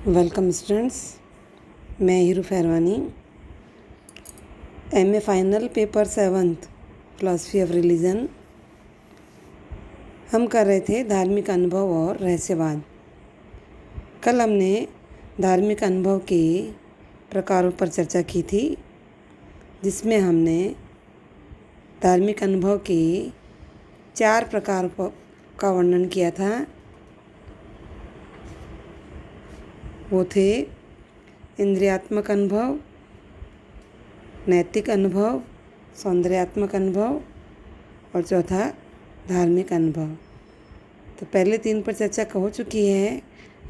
Welcome students, मैं Heeru Pharwani. MA final paper 7th philosophy of religion. हम कर रहे थे धार्मिक अनुभव और रहस्यवाद। कल हमने धार्मिक अनुभव के प्रकारों पर चर्चा की थी, जिसमें हमने धार्मिक अनुभव के 4 प्रकार का वर्णन किया था। वो थे इंद्रियात्मक अनुभव, नैतिक अनुभव, सौंदर्यात्मक अनुभव और चौथा धार्मिक अनुभव। तो पहले 3 पर चर्चा हो चुकी है।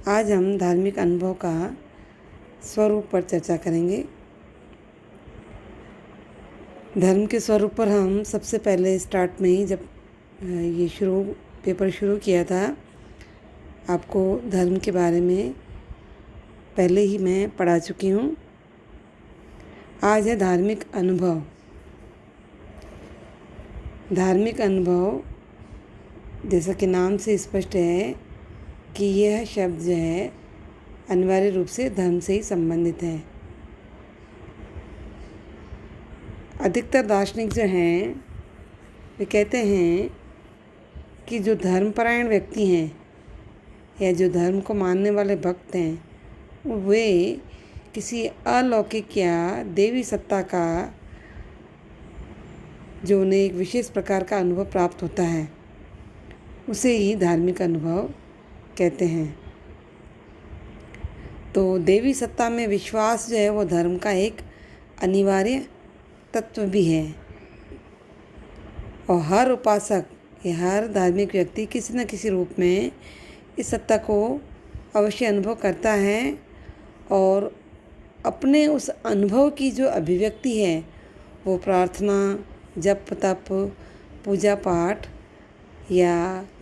आज हम धार्मिक अनुभव का स्वरूप पर चर्चा करेंगे। धर्म के स्वरूप पर हम सबसे पहले स्टार्ट में ही जब ये पेपर शुरू किया था, आपको धर्म के बारे में पहले ही मैं पढ़ा चुकी हूँ। आज है धार्मिक अनुभव। धार्मिक अनुभव, जैसा कि नाम से स्पष्ट है कि यह शब्द जो है अनिवार्य रूप से धर्म से ही संबंधित है। अधिकतर दार्शनिक जो हैं वे कहते हैं कि जो धर्मपरायण व्यक्ति हैं या जो धर्म को मानने वाले भक्त हैं, वे किसी अलौकिक या देवी सत्ता का जो उन्हें एक विशेष प्रकार का अनुभव प्राप्त होता है, उसे ही धार्मिक अनुभव कहते हैं। तो देवी सत्ता में विश्वास जो है वो धर्म का एक अनिवार्य तत्व भी है, और हर उपासक या हर धार्मिक व्यक्ति किसी न किसी रूप में इस सत्ता को अवश्य अनुभव करता है, और अपने उस अनुभव की जो अभिव्यक्ति है वो प्रार्थना, जप तप, पूजा पाठ या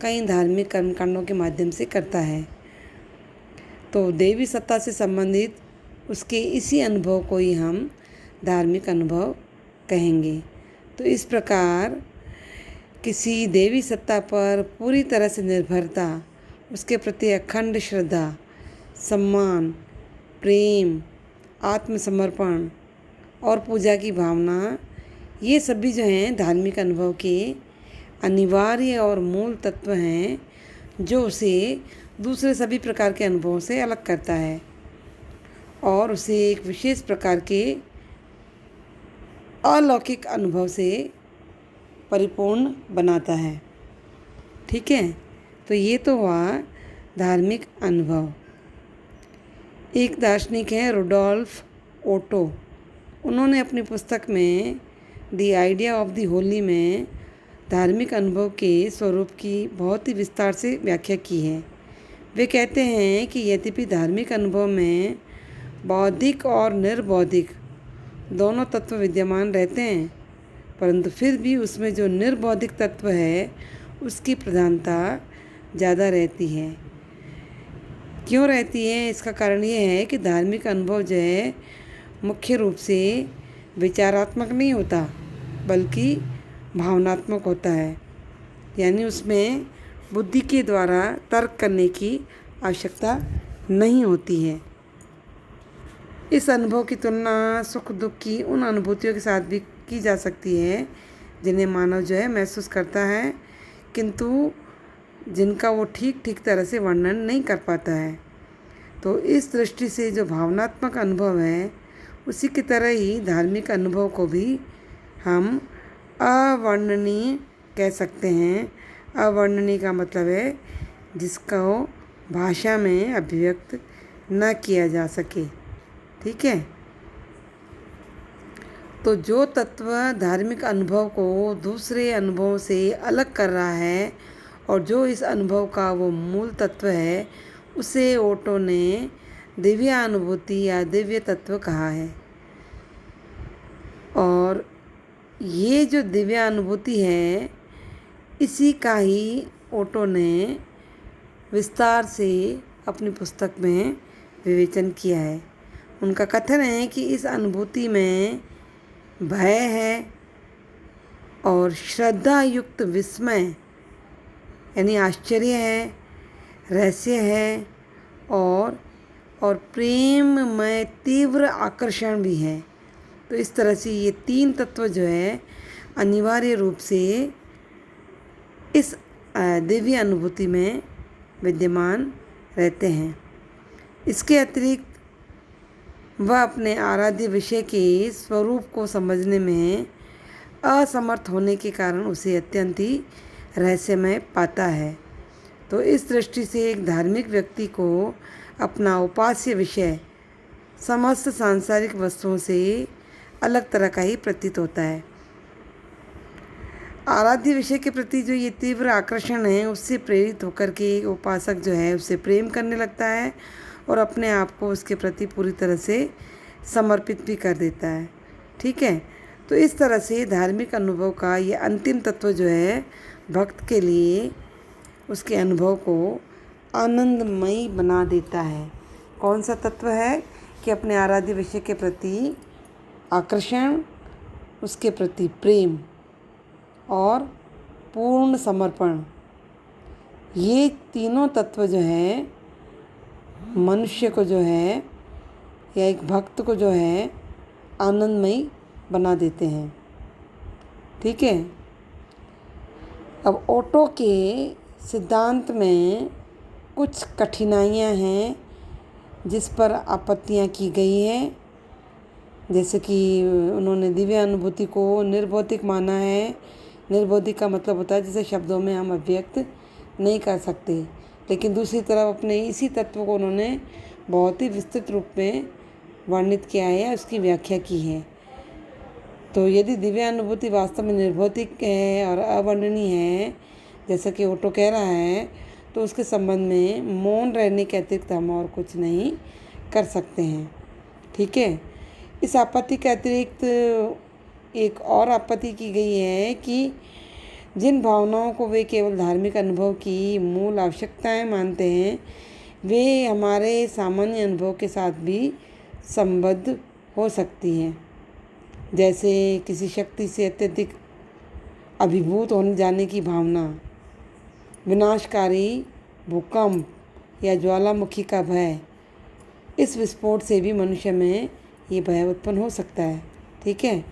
कई धार्मिक कर्मकांडों के माध्यम से करता है। तो देवी सत्ता से संबंधित उसके इसी अनुभव को ही हम धार्मिक अनुभव कहेंगे। तो इस प्रकार किसी देवी सत्ता पर पूरी तरह से निर्भरता, उसके प्रति अखंड श्रद्धा, सम्मान, प्रेम, आत्मसमर्पण और पूजा की भावना, ये सभी जो हैं धार्मिक अनुभव के अनिवार्य और मूल तत्व हैं, जो उसे दूसरे सभी प्रकार के अनुभवों से अलग करता है और उसे एक विशेष प्रकार के अलौकिक अनुभव से परिपूर्ण बनाता है। ठीक है, तो ये तो हुआ धार्मिक अनुभव। एक दार्शनिक हैं रुडोल्फ ओटो। उन्होंने अपनी पुस्तक में the idea of the Holi में धार्मिक अनुभव के स्वरूप की बहुत ही विस्तार से व्याख्या की है। वे कहते हैं कि यद्यपि धार्मिक अनुभव में बौद्धिक और निर्बौद्धिक दोनों तत्व विद्यमान रहते हैं, परंतु फिर भी उसमें जो निर्बौद्धिक तत्व है उसकी प्रधानता ज़्यादा रहती है। क्यों रहती है? इसका कारण ये है कि धार्मिक अनुभव जो है मुख्य रूप से विचारात्मक नहीं होता, बल्कि भावनात्मक होता है। यानी उसमें बुद्धि के द्वारा तर्क करने की आवश्यकता नहीं होती है। इस अनुभव की तुलना सुख दुख की उन अनुभूतियों के साथ भी की जा सकती है जिन्हें मानव जो है महसूस करता है, किंतु जिनका वो ठीक तरह से वर्णन नहीं कर पाता है। तो इस दृष्टि से जो भावनात्मक अनुभव है, उसी की तरह ही धार्मिक अनुभव को भी हम अवर्णनीय कह सकते हैं। अवर्णनीय का मतलब है जिसको भाषा में अभिव्यक्त न किया जा सके। ठीक है, तो जो तत्व धार्मिक अनुभव को दूसरे अनुभवों से अलग कर रहा है और जो इस अनुभव का वो मूल तत्व है, उसे ओटो ने दिव्य अनुभूति या दिव्य तत्व कहा है। और ये जो दिव्य अनुभूति है, इसी का ही ओटो ने विस्तार से अपनी पुस्तक में विवेचन किया है। उनका कथन है कि इस अनुभूति में भय है और श्रद्धा युक्त विस्मय यानी आश्चर्य है, रहस्य है और और प्रेममय तीव्र आकर्षण भी है। तो इस तरह से ये तीन तत्व जो है अनिवार्य रूप से इस दिव्य अनुभूति में विद्यमान रहते हैं। इसके अतिरिक्त वह अपने आराध्य विषय के स्वरूप को समझने में असमर्थ होने के कारण उसे अत्यंत ही रहस्यमय पाता है। तो इस दृष्टि से एक धार्मिक व्यक्ति को अपना उपास्य विषय समस्त सांसारिक वस्तुओं से अलग तरह का ही प्रतीत होता है। आराध्य विषय के प्रति जो ये तीव्र आकर्षण है उससे प्रेरित होकर के उपासक जो है उससे प्रेम करने लगता है और अपने आप को उसके प्रति पूरी तरह से समर्पित भी कर देता है। ठीक है, तो इस तरह से धार्मिक अनुभव का ये अंतिम तत्व जो है भक्त के लिए उसके अनुभव को आनंदमयी बना देता है। कौन सा तत्व है कि अपने आराध्य विषय के प्रति आकर्षण, उसके प्रति प्रेम और पूर्ण समर्पण, ये तीनों तत्व जो है मनुष्य को जो है या एक भक्त को जो है आनंदमयी बना देते हैं। ठीक है, अब ओटो के सिद्धांत में कुछ कठिनाइयाँ हैं जिस पर आपत्तियाँ की गई हैं। जैसे कि उन्होंने दिव्य अनुभूति को निर्भौतिक माना है। निर्भौतिक का मतलब होता है जिसे शब्दों में हम अभिव्यक्त नहीं कर सकते, लेकिन दूसरी तरफ अपने इसी तत्व को उन्होंने बहुत ही विस्तृत रूप में वर्णित किया है, उसकी व्याख्या की है। तो यदि दिव्य अनुभूति वास्तव में निर्भौतिक है और अवर्णनीय है जैसा कि ओटो कह रहा है, तो उसके संबंध में मौन रहने के अतिरिक्त हम और कुछ नहीं कर सकते हैं। ठीक है, इस आपत्ति के अतिरिक्त एक और आपत्ति की गई है कि जिन भावनाओं को वे केवल धार्मिक अनुभव की मूल आवश्यकताएं मानते हैं वे हमारे सामान्य अनुभव के साथ भी संबद्ध हो सकती हैं। जैसे किसी शक्ति से अत्यधिक अभिभूत होने जाने की भावना, विनाशकारी भूकंप या ज्वालामुखी का भय। इस विस्फोट से भी मनुष्य में ये भय उत्पन्न हो सकता है। ठीक है,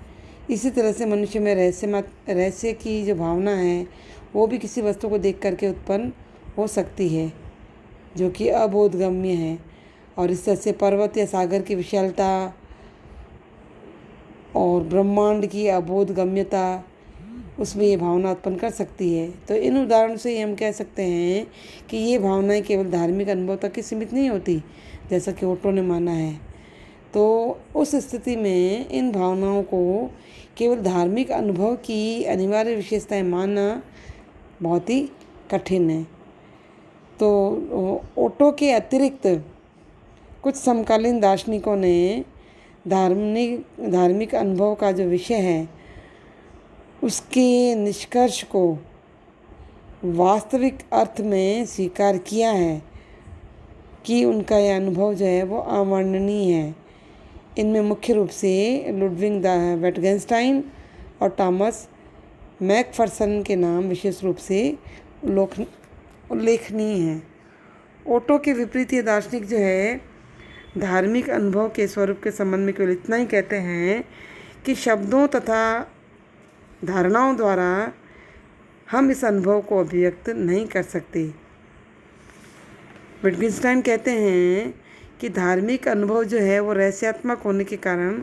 इसी तरह से मनुष्य में रहस्य की जो भावना है वो भी किसी वस्तु को देख करके उत्पन्न हो सकती है जो कि अबोधगम्य है, और इस तरह से पर्वत या सागर की विशालता और ब्रह्मांड की अबोधगम्यता उसमें ये भावना उत्पन्न कर सकती है। तो इन उदाहरणों से ही हम कह सकते हैं कि ये भावनाएं केवल धार्मिक अनुभव तक ही सीमित नहीं होती जैसा कि ओटो ने माना है। तो उस स्थिति में इन भावनाओं को केवल धार्मिक अनुभव की अनिवार्य विशेषताएं मानना बहुत ही कठिन है। तो ओटो के अतिरिक्त कुछ समकालीन दार्शनिकों ने धार्मिक अनुभव का जो विषय है उसके निष्कर्ष को वास्तविक अर्थ में स्वीकार किया है कि उनका यह अनुभव जो है वो अवर्णनीय है। इनमें मुख्य रूप से लुडविग विटगेन्स्टाइन और टॉमस मैकफर्सन के नाम विशेष रूप से उल्लेखनीय हैं। ओटो के विपरीत ये दार्शनिक जो है धार्मिक अनुभव के स्वरूप के संबंध में केवल इतना ही कहते हैं कि शब्दों तथा धारणाओं द्वारा हम इस अनुभव को अभिव्यक्त नहीं कर सकते। विटगेन्स्टाइन कहते हैं कि धार्मिक अनुभव जो है वो रहस्यात्मक होने के कारण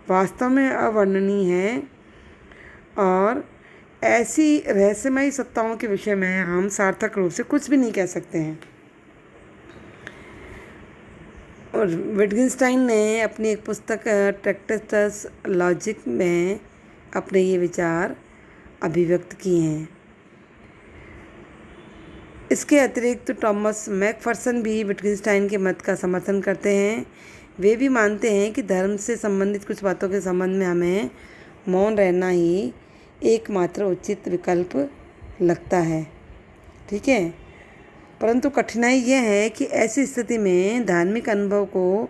वास्तव में अवर्णनीय है और ऐसी रहस्यमयी सत्ताओं के विषय में हम सार्थक रूप से कुछ भी नहीं कह सकते हैं। और विटगेन्स्टाइन ने अपनी एक पुस्तक ट्रैक्टस लॉजिक में अपने ये विचार अभिव्यक्त किए हैं। इसके अतिरिक्त टॉमस मैकफर्सन भी विटगेन्स्टाइन के मत का समर्थन करते हैं। वे भी मानते हैं कि धर्म से संबंधित कुछ बातों के संबंध में हमें मौन रहना ही एकमात्र उचित विकल्प लगता है। ठीक है, परंतु कठिनाई यह है कि ऐसी स्थिति में धार्मिक अनुभव को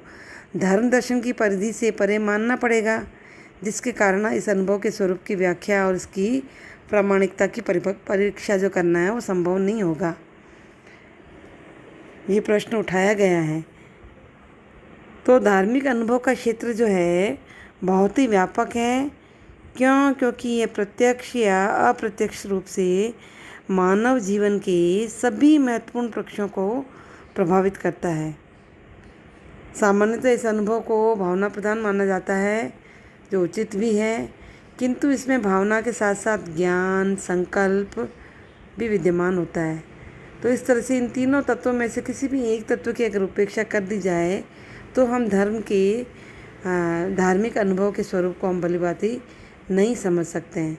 धर्म दर्शन की परिधि से परे मानना पड़ेगा, जिसके कारण इस अनुभव के स्वरूप की व्याख्या और इसकी प्रामाणिकता की परीक्षा जो करना है वो संभव नहीं होगा। ये प्रश्न उठाया गया है। तो धार्मिक अनुभव का क्षेत्र जो है बहुत ही व्यापक है। क्यों? क्योंकि ये प्रत्यक्ष या अप्रत्यक्ष रूप से मानव जीवन के सभी महत्वपूर्ण पक्षों को प्रभावित करता है। सामान्यतः इस अनुभव को भावना प्रधान माना जाता है, जो उचित भी है, किंतु इसमें भावना के साथ साथ ज्ञान, संकल्प भी विद्यमान होता है। तो इस तरह से इन तीनों तत्वों में से किसी भी एक तत्व की अगर उपेक्षा कर दी जाए तो हम धार्मिक अनुभव के स्वरूप को हम भलीभांति नहीं समझ सकते हैं।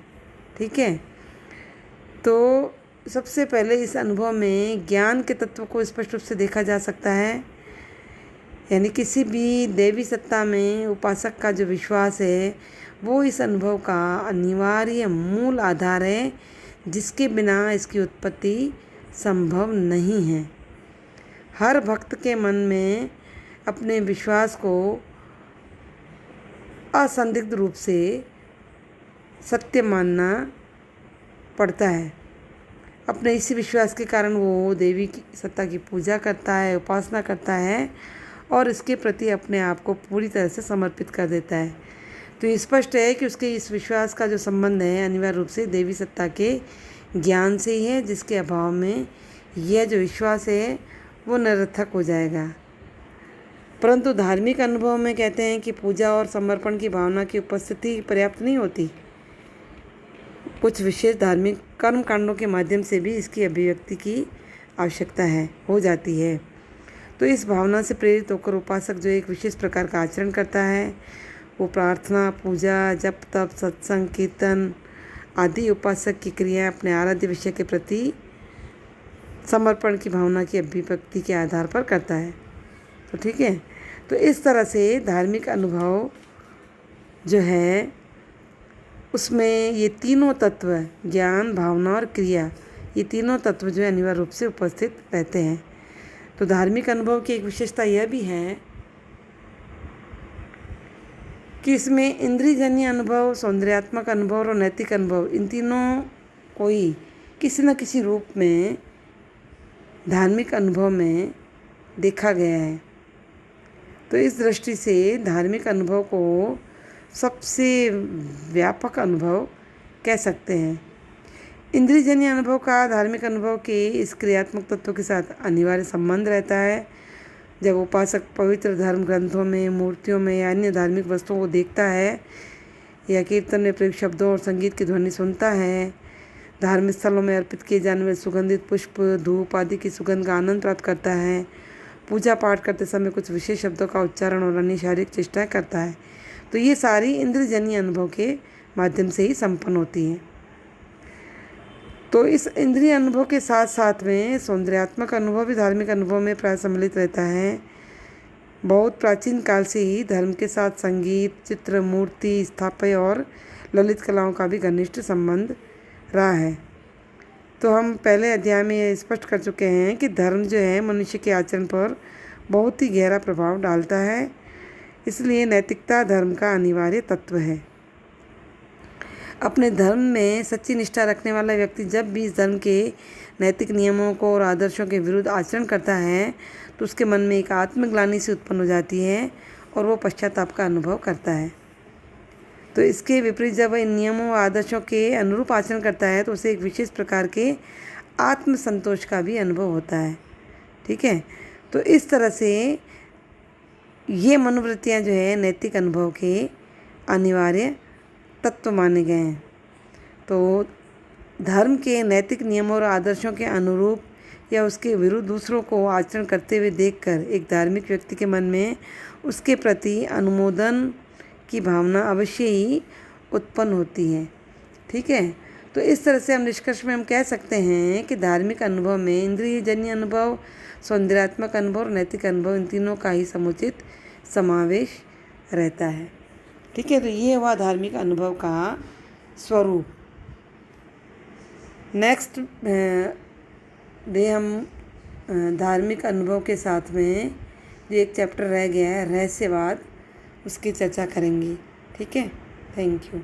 ठीक है, तो सबसे पहले इस अनुभव में ज्ञान के तत्व को स्पष्ट रूप से देखा जा सकता है। यानी किसी भी देवी सत्ता में उपासक का जो विश्वास है वो इस अनुभव का अनिवार्य मूल आधार है, जिसके बिना इसकी उत्पत्ति संभव नहीं है। हर भक्त के मन में अपने विश्वास को असंदिग्ध रूप से सत्य मानना पड़ता है। अपने इसी विश्वास के कारण वो देवी की सत्ता की पूजा करता है, उपासना करता है और इसके प्रति अपने आप को पूरी तरह से समर्पित कर देता है। तो ये स्पष्ट है कि उसके इस विश्वास का जो संबंध है अनिवार्य रूप से देवी सत्ता के ज्ञान से ही है, जिसके अभाव में यह जो विश्वास है वो निरर्थक हो जाएगा। परंतु धार्मिक अनुभव में कहते हैं कि पूजा और समर्पण की भावना की उपस्थिति पर्याप्त नहीं होती। कुछ विशेष धार्मिक कर्म कांडों के माध्यम से भी इसकी अभिव्यक्ति की आवश्यकता हो जाती है। तो इस भावना से प्रेरित होकर उपासक जो एक विशेष प्रकार का आचरण करता है, वो प्रार्थना, पूजा, जप, तप, सत्संग, कीर्तन आदि उपासक की क्रिया अपने आराध्य विषय के प्रति समर्पण की भावना की अभिव्यक्ति के आधार पर करता है। तो ठीक है, तो इस तरह से धार्मिक अनुभव जो है उसमें ये तीनों तत्व, ज्ञान, भावना और क्रिया, ये तीनों तत्व जो है अनिवार्य रूप से उपस्थित रहते हैं। तो धार्मिक अनुभव की एक विशेषता यह भी है कि इसमें इंद्रियजन्य अनुभव, सौंदर्यात्मक अनुभव और नैतिक अनुभव, इन तीनों को ही किसी न किसी रूप में धार्मिक अनुभव में देखा गया है। तो इस दृष्टि से धार्मिक अनुभव को सबसे व्यापक अनुभव कह सकते हैं। इंद्रियजन्य अनुभव का धार्मिक अनुभव के इस क्रियात्मक तत्व के साथ अनिवार्य संबंध रहता है। जब उपासक पवित्र धर्म ग्रंथों में, मूर्तियों में या अन्य धार्मिक वस्तुओं को देखता है या कीर्तन में प्रयुक्त शब्दों और संगीत की ध्वनि सुनता है, धार्मिक स्थलों में अर्पित किए जाने वाले सुगंधित पुष्प, धूप आदि की सुगंध का आनंद प्राप्त करता है, पूजा पाठ करते समय कुछ विशेष शब्दों का उच्चारण और अन्य शारीरिक चेष्टाएं करता है, तो ये सारी इंद्रियजन्य अनुभव के माध्यम से ही संपन्न होती हैं। तो इस इंद्रिय अनुभव के साथ साथ में सौंदर्यात्मक अनुभव भी धार्मिक अनुभव में प्राय सम्मिलित रहता है। बहुत प्राचीन काल से ही धर्म के साथ संगीत, चित्र, मूर्ति, स्थापत्य और ललित कलाओं का भी घनिष्ठ संबंध रहा है। तो हम पहले अध्याय में ये स्पष्ट कर चुके हैं कि धर्म जो है मनुष्य के आचरण पर बहुत ही गहरा प्रभाव डालता है, इसलिए नैतिकता धर्म का अनिवार्य तत्व है। अपने धर्म में सच्ची निष्ठा रखने वाला व्यक्ति जब भी इस धर्म के नैतिक नियमों को और आदर्शों के विरुद्ध आचरण करता है तो उसके मन में एक आत्मग्लानि सी उत्पन्न हो जाती है और वो पश्चाताप का अनुभव करता है। तो इसके विपरीत जब वह इन नियमों और आदर्शों के अनुरूप आचरण करता है तो उसे एक विशेष प्रकार के आत्मसंतोष का भी अनुभव होता है। ठीक है, तो इस तरह से ये मनोवृत्तियाँ जो है नैतिक अनुभव के अनिवार्य तत्व माने गए हैं। तो धर्म के नैतिक नियमों और आदर्शों के अनुरूप या उसके विरुद्ध दूसरों को आचरण करते हुए देखकर एक धार्मिक व्यक्ति के मन में उसके प्रति अनुमोदन की भावना अवश्य ही उत्पन्न होती है। ठीक है, तो इस तरह से हम निष्कर्ष में हम कह सकते हैं कि धार्मिक अनुभव में इंद्रियजन्य अनुभव, सौंदर्यात्मक अनुभव और नैतिक अनुभव, इन तीनों का ही समुचित समावेश रहता है। ठीक है, तो ये हुआ धार्मिक अनुभव का स्वरूप। नेक्स्ट डे हम धार्मिक अनुभव के साथ में जो एक चैप्टर रह गया है रहस्यवाद, उसकी चर्चा करेंगे। ठीक है, थैंक यू।